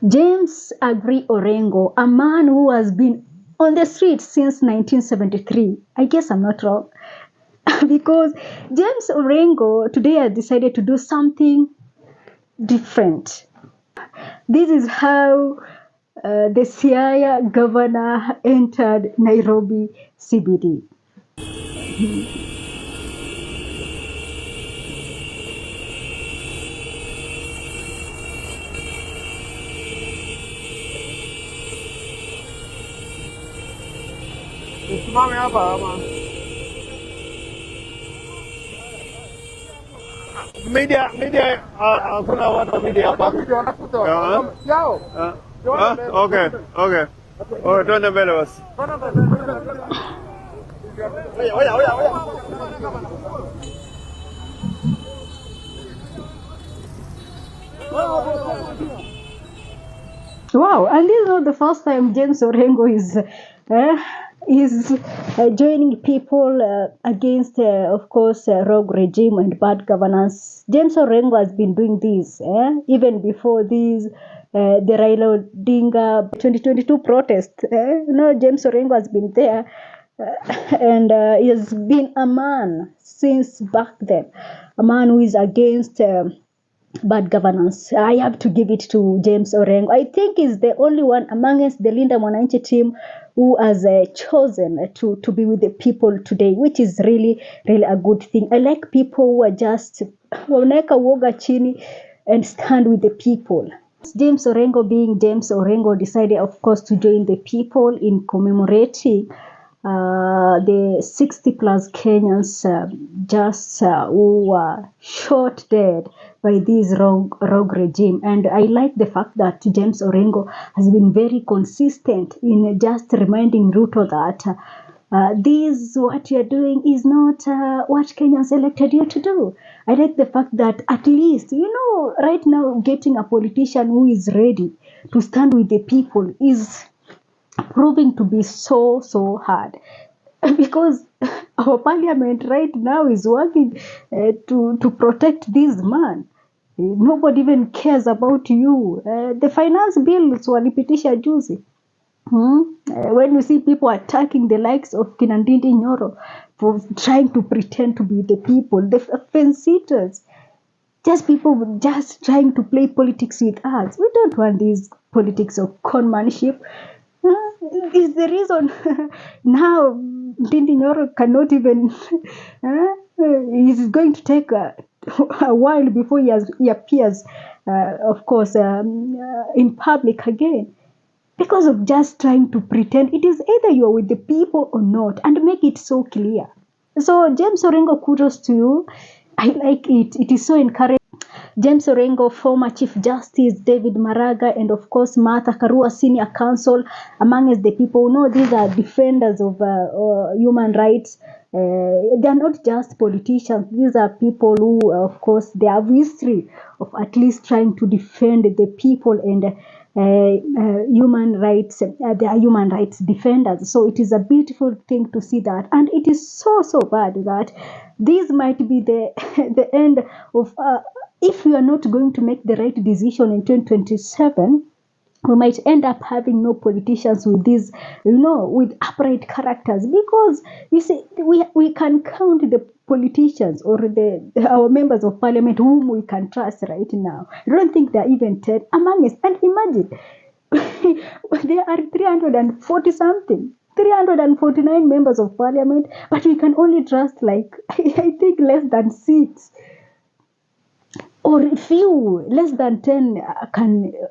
James Agri Orengo, a man who has been on the street since 1973. I guess I'm not wrong. Because James Orengo today has decided to do something different. This is how the Siaya governor entered Nairobi CBD. Simame hapa ama media kuna watu wa media hapa. Yao. Okay. Oh, twende mbele basi. Oya. Wow, and this is not the first time James Orengo is joining people against, of course, rogue regime and bad governance. James Orengo has been doing this even before this. The Raila Odinga 2022 protest. James Orengo has been there and he has been a man since back then, a man who is against bad governance. I have to give it to James Orengo. I think he's the only one amongst the Linda Mwananchi team who has chosen to be with the people today, which is really a good thing. I like people who are just wanaweka woga chini and stand with the people. James Orengo, being James Orengo, decided, of course, to join the people in commemorating the 60 plus Kenyans who were shot dead by this rogue regime. And I like the fact that James Orengo has been very consistent in just reminding Ruto that this, what you're doing, is not what Kenyans elected you to do. I like the fact that at least, right now, getting a politician who is ready to stand with the people is proving to be so hard. Because our parliament right now is working to protect this man. Nobody even cares about you. The finance bills walipitisha juzi. When you see people attacking the likes of Kinandindi Nyoro for trying to pretend to be the people, the fence sitters, just people just trying to play politics with us. We don't want these politics of conmanship. Is the reason now Ndindi Nyoro cannot even is going to take a while before he appears of course in public again, because of just trying to pretend. It is either you are with the people or not, and make it so clear. So James Orengo, kudos to you. I like it. It is so encouraging. James Orengo, former Chief Justice David Maraga, and of course Martha Karua, Senior Counsel, amongst the people. These are defenders of human rights. They are not just politicians. These are people who, of course, they have history of at least trying to defend the people and human rights. They are human rights defenders. So it is a beautiful thing to see that, and it is so bad that this might be the the end of. If we are not going to make the right decision in 2027, we might end up having no politicians with these, with upright characters. Because you see, we can count the politicians or our members of parliament whom we can trust right now. I don't think they're even 10 among us. And imagine, there are 340 something. 349 members of parliament, but we can only trust I think less than 6. Or few, less than 10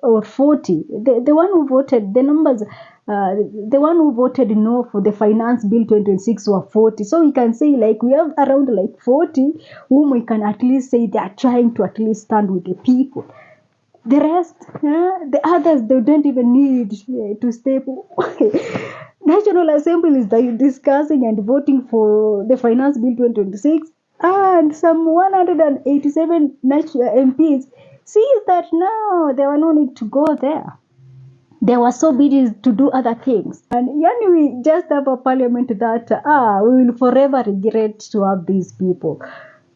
or 40. The one who voted, the numbers, the one who voted no for the finance bill 2026 were 40. So we can say we have around 40 whom we can at least say they are trying to at least stand with the people. The rest, the others, they don't even need to stay. National Assembly is discussing and voting for the finance bill 2026. And some 187 MPs see that now there were no need to go there. They were so busy to do other things. And we just have a parliament that we will forever regret to have these people.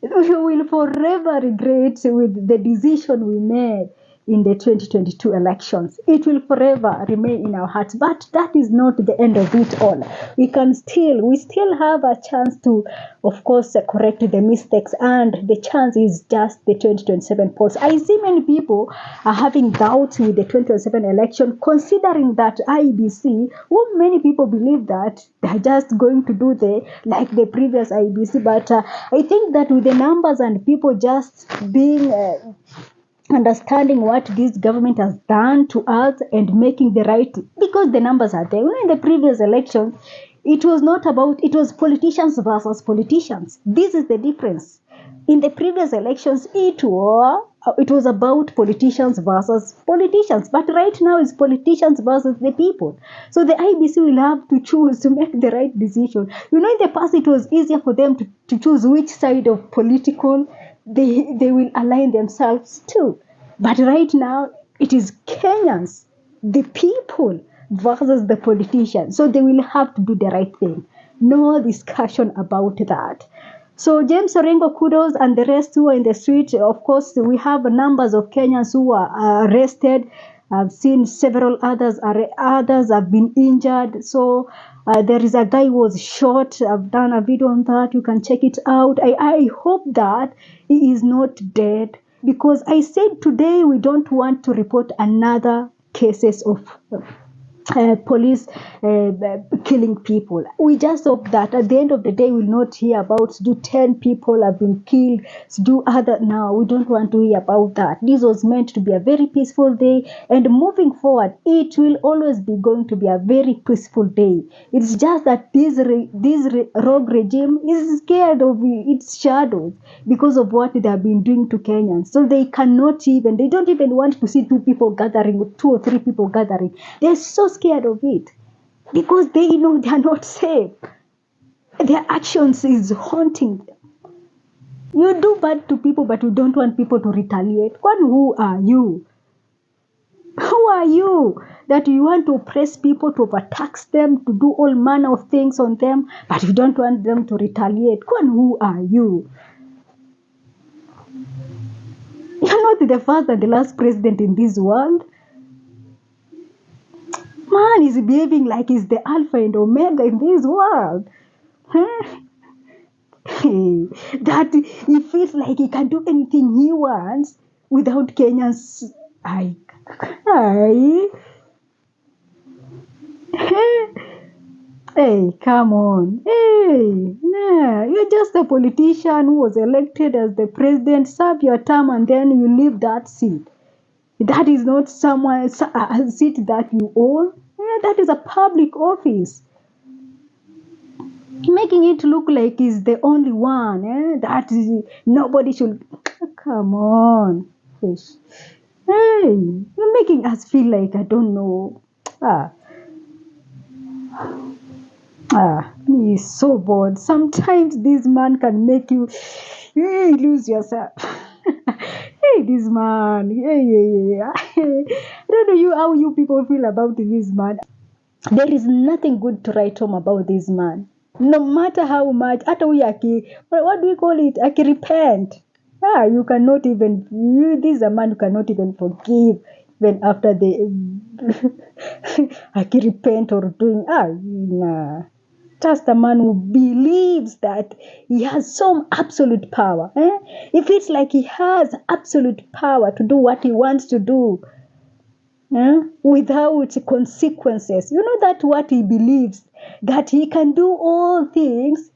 We will forever regret with the decision we made in the 2022 elections. It will forever remain in our hearts, but that is not the end of it all. We still have a chance to, of course, correct the mistakes, and the chance is just the 2027 polls. I see many people are having doubts with the 2027 election, considering that IBC, many people believe that they're just going to do like the previous IBC, but I think that with the numbers and people just being understanding what this government has done to us and making the right, because the numbers are there. In the previous elections, it was politicians versus politicians. This is the difference. In the previous elections, it was about politicians versus politicians, but right now it's politicians versus the people. So the IBC will have to choose to make the right decision. In the past, it was easier for them to choose which side of political they will align themselves to. But right now, it is Kenyans, the people versus the politicians. So they will have to do the right thing. No discussion about that. So James Orengo, kudos, and the rest who are in the street. Of course, we have numbers of Kenyans who are arrested. I've seen several others have been injured. So there is a guy who was shot. I've done a video on that. You can check it out. I hope that he is not dead, because I said today we don't want to report another cases of police killing people. We just hope that at the end of the day we'll not hear about 10 people have been killed, now we don't want to hear about that. This was meant to be a very peaceful day, and moving forward it will always be going to be a very peaceful day. It's just that this rogue regime is scared of its shadows because of what they have been doing to Kenyans. So they don't even want to see 2 or 3 people gathering. They're so scared of it because they know they are not safe. Their actions is haunting them. You do bad to people, but you don't want people to retaliate. Who are you? Who are you that you want to oppress people, to overtax them, to do all manner of things on them, but you don't want them to retaliate? Who are you? You're not the first and the last president in this world. Man is behaving like he's the alpha and omega in this world. That he feels like he can do anything he wants without Kenyans. Hey, come on. Hey, nah, you're just a politician who was elected as the president. Serve your term and then you leave that seat. That is not a seat that you own. That is a public office. Making it look like he's the only one. That nobody should. Come on. Fish. Hey, you're making us feel like, I don't know. He's so bored. Sometimes this man can make you lose yourself. Hey, this man. Yeah. I don't know how you people feel about this man. There is nothing good to write home about this man. No matter how much, what do we call it? Repent. You cannot even, this is a man who cannot even forgive even after they repent or doing, nah. Just a man who believes that he has some absolute power. He feels like he has absolute power to do what he wants to do without consequences. That what he believes, that he can do all these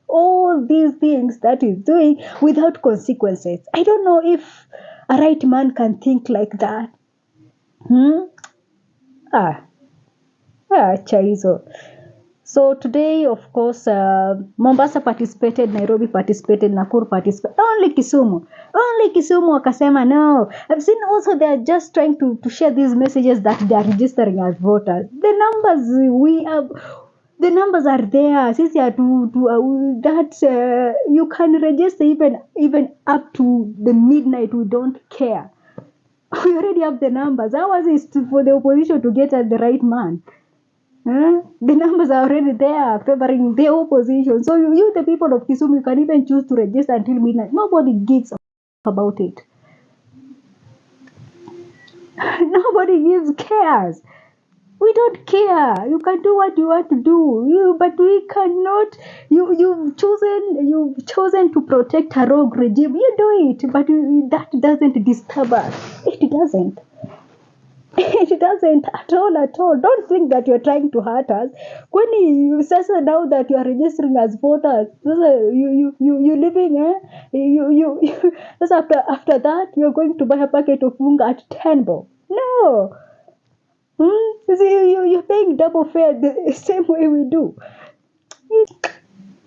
things that he's doing without consequences. I don't know if a right man can think like that. Chaizo. So today, of course, Mombasa participated, Nairobi participated, Nakuru participated, only Kisumu wakasema no. I've seen also they are just trying to share these messages that they are registering as voters. The numbers are there. Since you can register even up to the midnight. We don't care. We already have the numbers. Ours is for the opposition to get at the right man. The numbers are already there favoring the opposition. So you the people of Kisumu, you can even choose to register until midnight. Nobody gives a about it. Nobody gives cares. We don't care. You can do what you want to do. But we cannot. You've chosen to protect a rogue regime. You do it, but that doesn't disturb us. It doesn't. It doesn't at all, at all. Don't think that you're trying to hurt us. When you say now that you are registering as voters, you living, just after that you're going to buy a packet of munga at 10 bob. No. See, you're paying double fare the same way we do.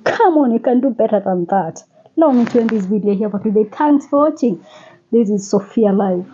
Come on, you can do better than that. Now I'm going to end this video here for today. Thanks for watching. This is Sophia Live.